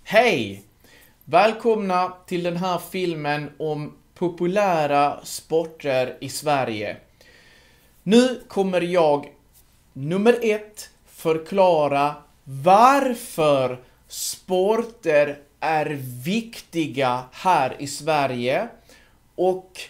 Hej! Välkomna till den här filmen om populära sporter i Sverige. Nu kommer jag, nummer 1, förklara varför sporter är viktiga här i Sverige och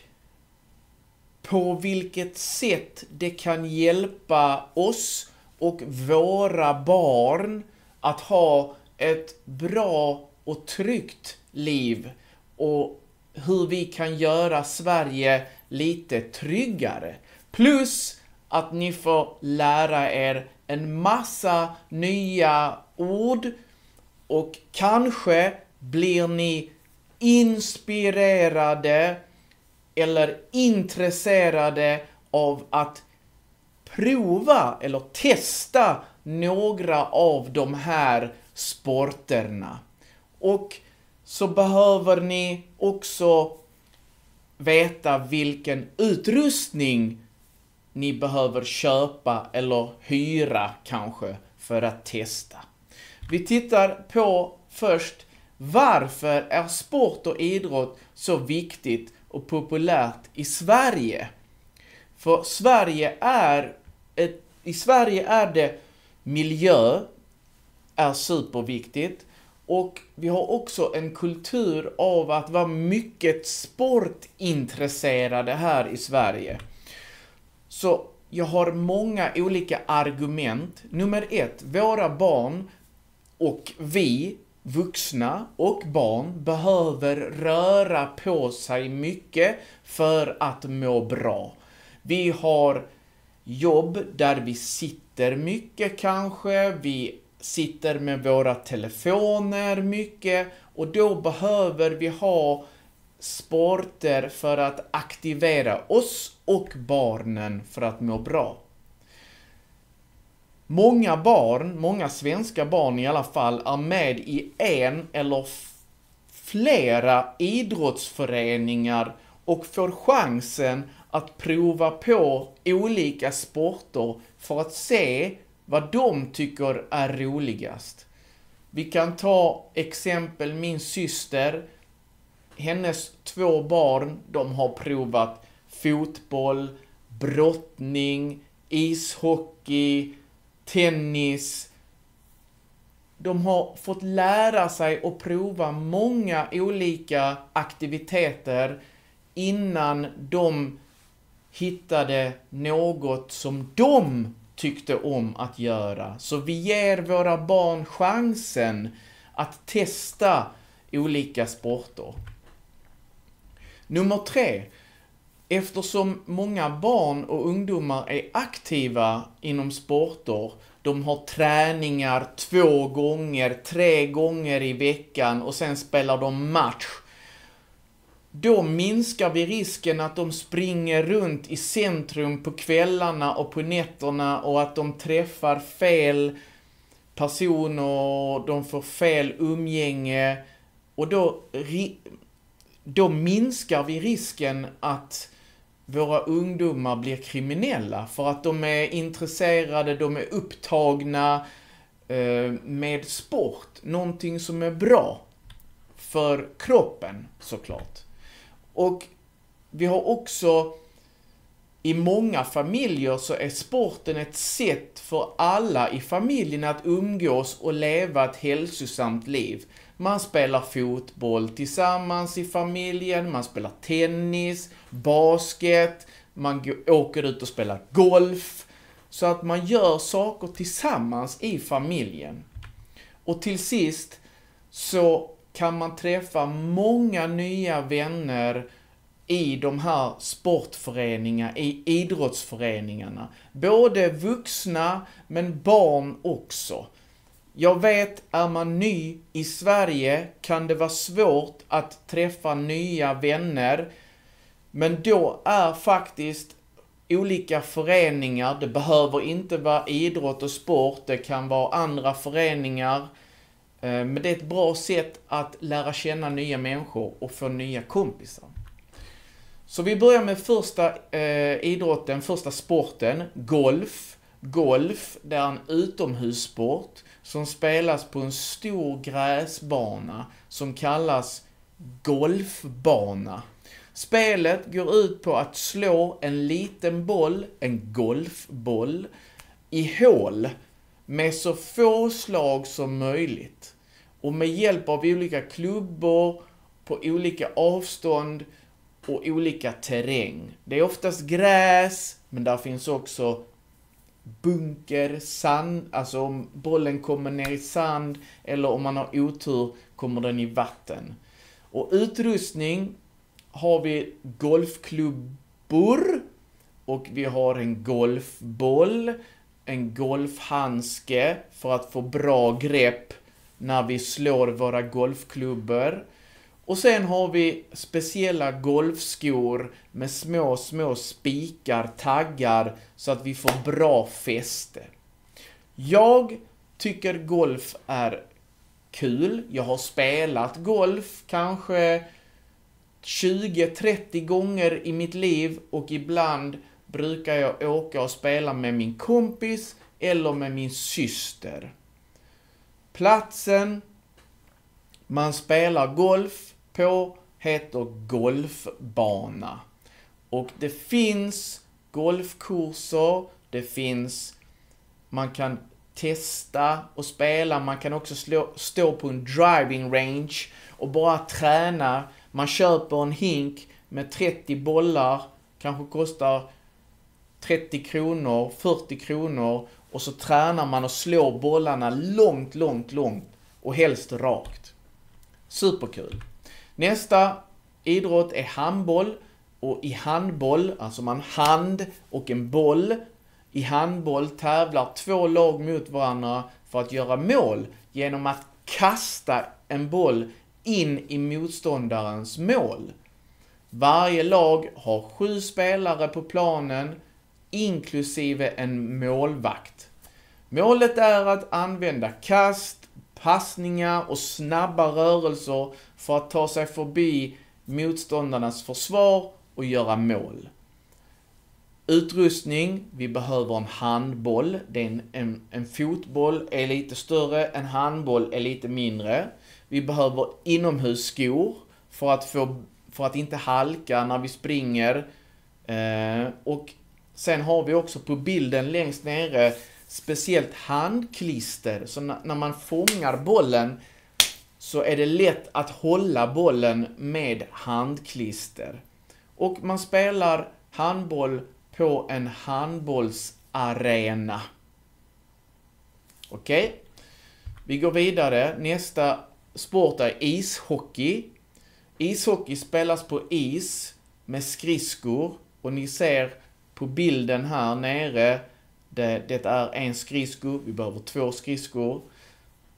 på vilket sätt det kan hjälpa oss och våra barn att ha ett bra och tryggt liv och hur vi kan göra Sverige lite tryggare. Plus att ni får lära er en massa nya ord och kanske blir ni inspirerade eller intresserade av att prova eller testa några av de här sporterna. Och så behöver ni också veta vilken utrustning ni behöver köpa eller hyra kanske för att testa. Vi tittar på först varför är sport och idrott så viktigt och populärt i Sverige. För i Sverige är det miljö är superviktigt och vi har också en kultur av att vara mycket sportintresserade här i Sverige. Så jag har många olika argument. Nummer 1, våra barn och vi vuxna och barn behöver röra på sig mycket för att må bra. Vi har jobb där vi sitter mycket kanske, vi sitter med våra telefoner mycket och då behöver vi ha sporter för att aktivera oss och barnen för att må bra. Många svenska barn i alla fall är med i en eller flera idrottsföreningar och får chansen att prova på olika sporter för att se vad de tycker är roligast. Vi kan ta exempel min syster. Hennes 2 barn, de har provat fotboll, brottning, ishockey, tennis. De har fått lära sig att prova många olika aktiviteter innan de hittade något som de tyckte om att göra. Så vi ger våra barn chansen att testa olika sporter. Nummer 3. Eftersom många barn och ungdomar är aktiva inom sporter, de har träningar 2 gånger, 3 gånger i veckan och sen spelar de match. Då minskar vi risken att de springer runt i centrum på kvällarna och på nätterna och att de träffar fel personer och de får fel umgänge. Och då minskar vi risken att våra ungdomar blir kriminella för att de är intresserade, de är upptagna med sport. Någonting som är bra för kroppen såklart. Och vi har också i många familjer så är sporten ett sätt för alla i familjen att umgås och leva ett hälsosamt liv. Man spelar fotboll tillsammans i familjen, man spelar tennis, basket, man åker ut och spelar golf. Så att man gör saker tillsammans i familjen. Och till sist så kan man träffa många nya vänner i de här sportföreningarna, i idrottsföreningarna. Både vuxna men barn också. Jag vet, är man ny i Sverige kan det vara svårt att träffa nya vänner. Men då är faktiskt olika föreningar, det behöver inte vara idrott och sport, det kan vara andra föreningar. Men det är ett bra sätt att lära känna nya människor och få nya kompisar. Så vi börjar med första idrotten, första sporten, golf. Golf, det är en utomhussport som spelas på en stor gräsbana som kallas golfbana. Spelet går ut på att slå en liten boll, en golfboll, i hål med så få slag som möjligt. Och med hjälp av olika klubbor på olika avstånd och olika terräng. Det är oftast gräs, men där finns också bunker, sand, alltså om bollen kommer ner i sand eller om man har otur kommer den i vatten. Och utrustning har vi golfklubbor och vi har en golfboll, en golfhandske för att få bra grepp när vi slår våra golfklubbor. Och sen har vi speciella golfskor med små spikar, taggar så att vi får bra fäste. Jag tycker golf är kul. Jag har spelat golf kanske 20-30 gånger i mitt liv och ibland brukar jag åka och spela med min kompis eller med min syster. Platsen man spelar golf på heter golfbana. Och det finns golfkurser, man kan testa och spela, man kan också stå på en driving range och bara träna. Man köper en hink med 30 bollar, kanske kostar 30 kronor, 40 kronor och så tränar man och slår bollarna långt och helst rakt. Superkul. Nästa idrott är handboll och i handboll, alltså man hand och en boll. I handboll tävlar 2 lag mot varandra för att göra mål genom att kasta en boll in i motståndarens mål. Varje lag har 7 spelare på planen inklusive en målvakt. Målet är att använda kast, passningar och snabba rörelser för att ta sig förbi motståndarnas försvar och göra mål. Utrustning, vi behöver en handboll. Det är en fotboll är lite större, en handboll är lite mindre. Vi behöver inomhusskor för att inte halka när vi springer. Och sen har vi också på bilden längst nere speciellt handklister. Så när man fångar bollen så är det lätt att hålla bollen med handklister. Och man spelar handboll på en handbollsarena. Okej. Vi går vidare. Nästa sport är ishockey. Ishockey spelas på is med skridskor. Och ni ser på bilden här nere. Det är en skridsko. Vi behöver 2 skridskor.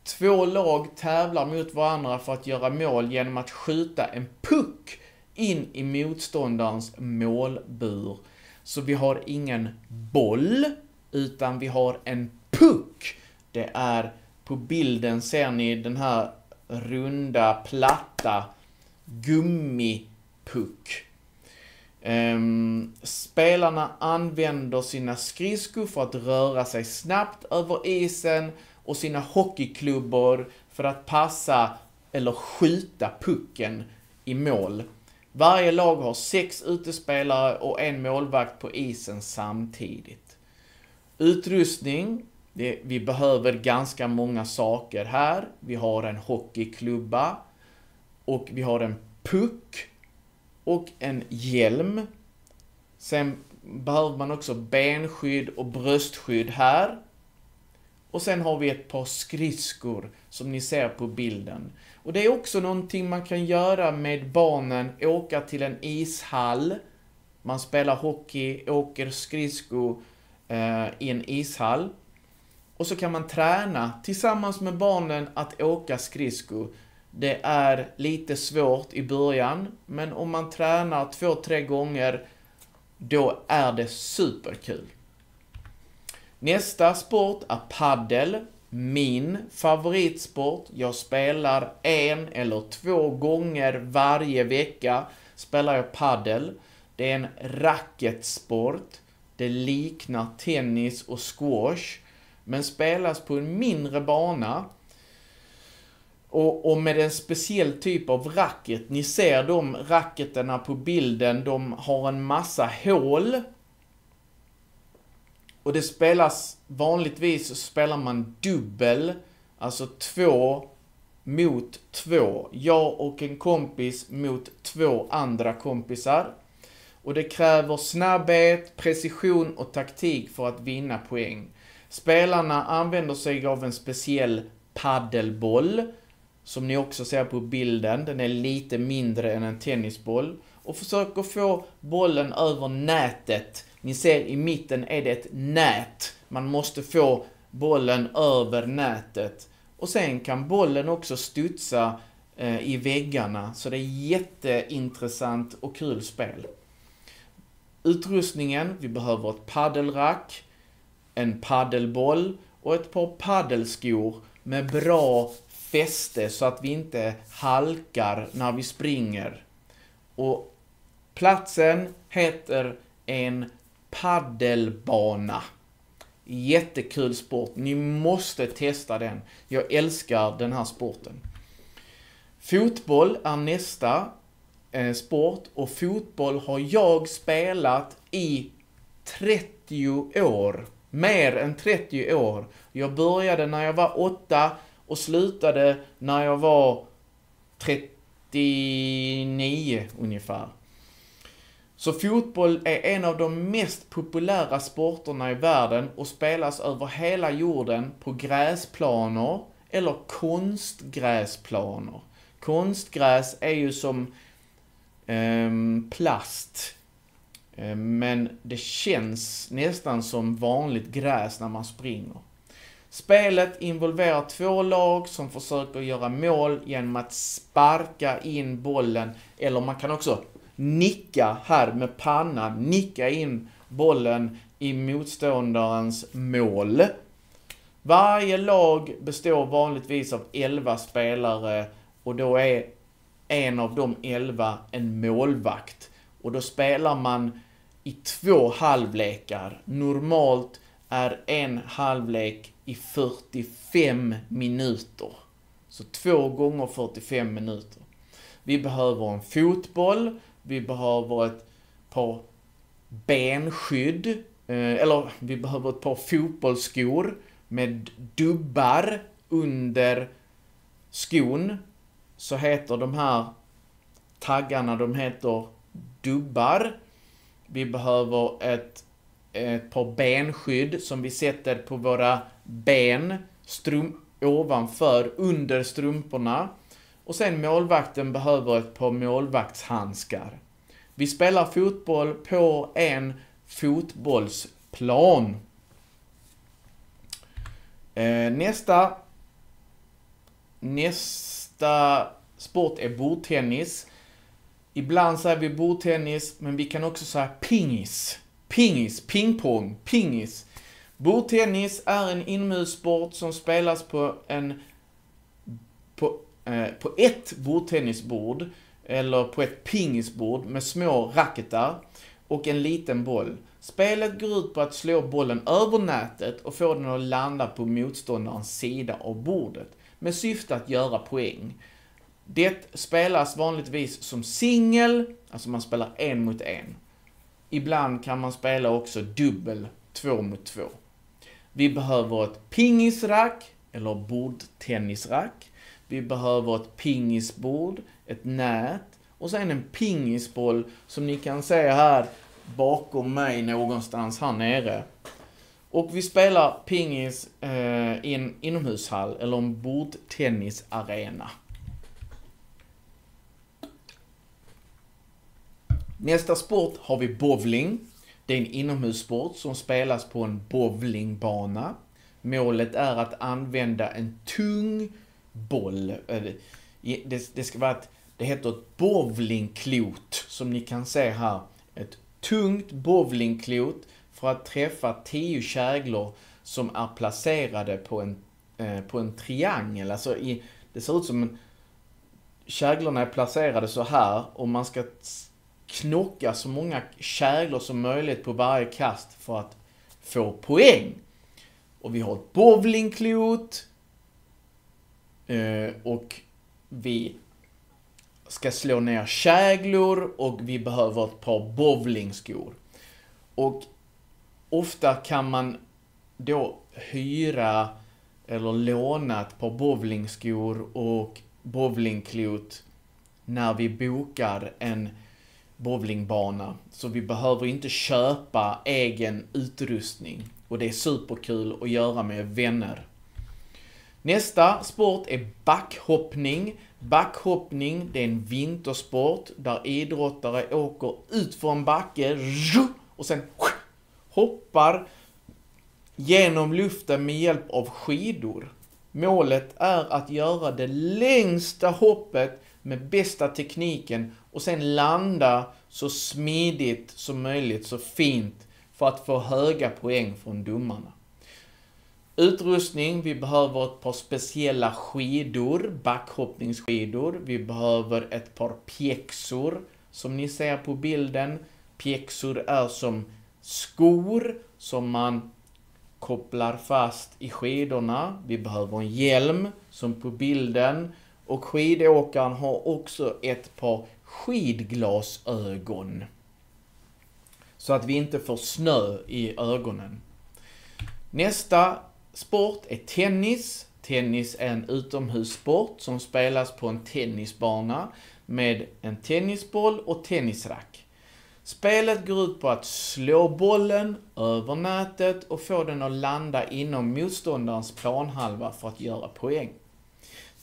2 lag tävlar mot varandra för att göra mål genom att skjuta en puck in i motståndarens målbur. Så vi har ingen boll, utan vi har en puck. Det är på bilden ser ni den här runda, platta gummipuck. Spelarna använder sina skridskor för att röra sig snabbt över isen och sina hockeyklubbor för att passa eller skjuta pucken i mål. Varje lag har 6 utespelare och en målvakt på isen samtidigt. Utrustning. Vi behöver ganska många saker här. Vi har en hockeyklubba och vi har en puck och en hjälm. Sen behöver man också benskydd och bröstskydd här. Och sen har vi ett par skridskor som ni ser på bilden. Och det är också någonting man kan göra med barnen. Åka till en ishall. Man spelar hockey, åker skridskor i en ishall. Och så kan man träna tillsammans med barnen att åka skridskor. Det är lite svårt i början. Men om man tränar 2-3 gånger, då är det superkul. Nästa sport är paddel. Min favoritsport. Jag spelar 1 eller 2 gånger varje vecka. Spelar jag paddel. Det är en racketsport. Det liknar tennis och squash. men spelas på en mindre bana och med en speciell typ av racket. Ni ser de racketerna på bilden, de har en massa hål. Och det spelas, vanligtvis så spelar man dubbel, alltså 2 mot 2. Jag och en kompis mot 2 andra kompisar. Och det kräver snabbhet, precision och taktik för att vinna poäng. Spelarna använder sig av en speciell paddelboll, som ni också ser på bilden. Den är lite mindre än en tennisboll. Och försöker få bollen över nätet. Ni ser i mitten är det ett nät. Man måste få bollen över nätet. Och sen kan bollen också studsa i väggarna. Så det är jätteintressant och kul spel. Utrustningen, vi behöver ett paddelrack, en paddelboll och ett par paddelskor med bra fäste så att vi inte halkar när vi springer. Och platsen heter en paddelbana. Jättekul sport. Ni måste testa den. Jag älskar den här sporten. Fotboll är nästa sport. Och fotboll har jag spelat i 30 år. Mer än 30 år. Jag började när jag var 8 och slutade när jag var 39 ungefär. Så fotboll är en av de mest populära sporterna i världen och spelas över hela jorden på gräsplaner eller konstgräsplaner. Konstgräs är ju som plast, men det känns nästan som vanligt gräs när man springer. Spelet involverar 2 lag som försöker göra mål genom att sparka in bollen, eller man kan också nicka här med pannan, nicka in bollen i motståndarens mål. Varje lag består vanligtvis av 11 spelare och då är en av de 11 en målvakt. Och då spelar man i 2 halvlekar. Normalt är en halvlek i 45 minuter. Så 2 gånger 45 minuter. Vi behöver en fotboll. Vi behöver ett par benskydd. Eller vi behöver ett par fotbollsskor med dubbar under skon. Så heter de här taggarna, de heter dubbar. Vi behöver ett par benskydd som vi sätter på våra ben ovanför, under strumporna. Och sen målvakten behöver ett par målvaktshandskar. Vi spelar fotboll på en fotbollsplan. Nästa sport är bordtennis. Ibland säger vi bordtennis, men vi kan också säga pingis. Pingis, pingpong, pingis. Bordtennis är en inomhussport som spelas på ett bordtennisbord eller på ett pingisbord med små racketar och en liten boll. Spelet går ut på att slå bollen över nätet och få den att landa på motståndarens sida av bordet med syfte att göra poäng. Det spelas vanligtvis som singel, alltså man spelar 1 mot 1. Ibland kan man spela också dubbel, 2 mot 2. Vi behöver ett pingisrack eller bordtennisrack. Vi behöver ett pingisbord, ett nät och sen en pingisboll som ni kan se här bakom mig någonstans här nere. Och vi spelar pingis i en inomhushall eller en bordtennisarena. Nästa sport har vi bowling. Det är en inomhussport som spelas på en bowlingbana. Målet är att använda en tung boll. Det ska vara det heter ett bowlingklot som ni kan se här. Ett tungt bowlingklot för att träffa 10 käglor som är placerade på en triangel. Alltså det ser ut som käglorna är placerade så här och man ska knocka så många käglor som möjligt på varje kast för att få poäng. Och vi har ett bowlingklot. Och vi ska slå ner käglor och vi behöver ett par bowlingskor. Och ofta kan man då hyra eller låna ett par bowlingskor och bowlingklot när vi bokar en bowlingbana. Så vi behöver inte köpa egen utrustning. Och det är superkul att göra med vänner. Nästa sport är backhoppning. Backhoppning, det är en vintersport där idrottare åker ut för en backe och sen hoppar genom luften med hjälp av skidor. Målet är att göra det längsta hoppet med bästa tekniken och sen landa så smidigt som möjligt, så fint, för att få höga poäng från domarna. Utrustning, vi behöver ett par speciella skidor, backhoppningsskidor. Vi behöver ett par pjäxor som ni ser på bilden. Pjäxor är som skor som man kopplar fast i skidorna. Vi behöver en hjälm som på bilden. Och skidåkaren har också ett par skidglasögon. Så att vi inte får snö i ögonen. Nästa sport är tennis. Tennis är en utomhussport som spelas på en tennisbana med en tennisboll och tennisrack. Spelet går ut på att slå bollen över nätet och få den att landa inom motståndarens planhalva för att göra poäng.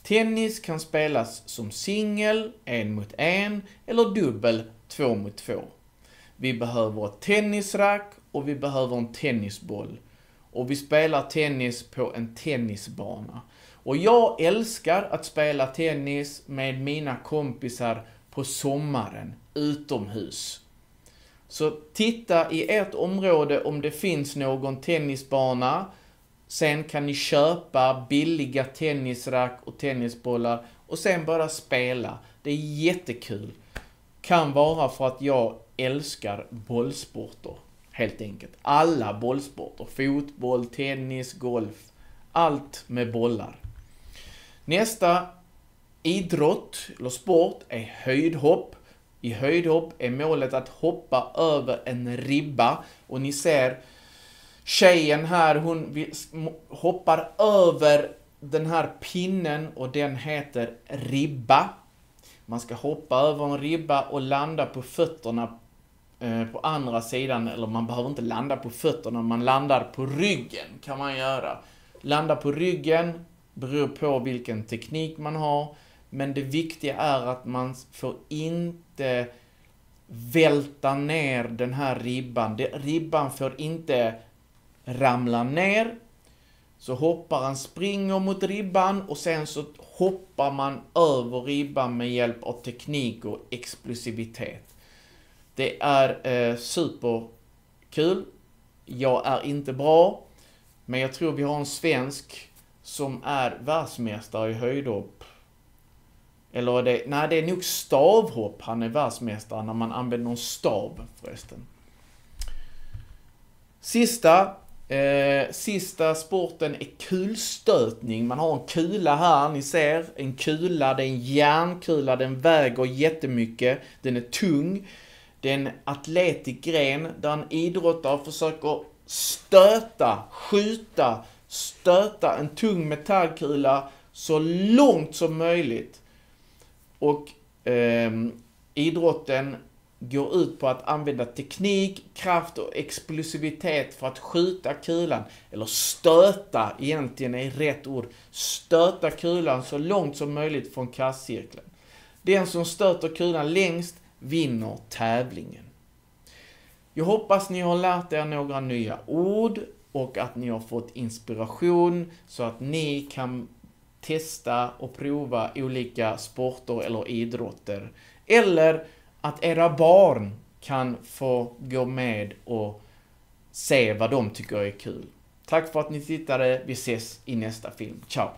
Tennis kan spelas som singel, 1 mot 1, eller dubbel, 2 mot 2. Vi behöver ett tennisrack och vi behöver en tennisboll. Och vi spelar tennis på en tennisbana. Och jag älskar att spela tennis med mina kompisar på sommaren, utomhus. Så titta i ert område om det finns någon tennisbana. Sen kan ni köpa billiga tennisrack och tennisbollar och sen bara spela. Det är jättekul. Kan vara för att jag älskar bollsporter. Helt enkelt. Alla bollsporter. Fotboll, tennis, golf. Allt med bollar. Nästa idrott eller sport är höjdhopp. I höjdhopp är målet att hoppa över en ribba. Och ni ser tjejen här, hon hoppar över den här pinnen och den heter ribba. Man ska hoppa över en ribba och landa på fötterna på andra sidan, eller man behöver inte landa på fötterna, man landar på ryggen kan man göra. Landa på ryggen beror på vilken teknik man har, men det viktiga är att man får inte välta ner den här ribban. Ribban får inte ramla ner. Så hopparen springer mot ribban och sen så hoppar man över ribban med hjälp av teknik och explosivitet. Det är superkul. Jag är inte bra, men jag tror vi har en svensk som är världsmästare i höjdhopp. Eller det är nog stavhopp han är världsmästare, när man använder en stav förresten. Sista sporten är kulstötning. Man har en kula här, ni ser. En kula, det är en järnkula, den väger jättemycket. Den är tung. Det är en atletisk gren där en idrottare försöker stöta en tung metallkula så långt som möjligt. Och idrotten går ut på att använda teknik, kraft och explosivitet för att skjuta kulan. Eller stöta, egentligen är rätt ord. Stöta kulan så långt som möjligt från kastcirkeln. Den som stöter kulan längst vinner tävlingen. Jag hoppas ni har lärt er några nya ord och att ni har fått inspiration så att ni kan testa och prova olika sporter eller idrotter. Eller att era barn kan få gå med och se vad de tycker är kul. Tack för att ni tittade. Vi ses i nästa film. Ciao!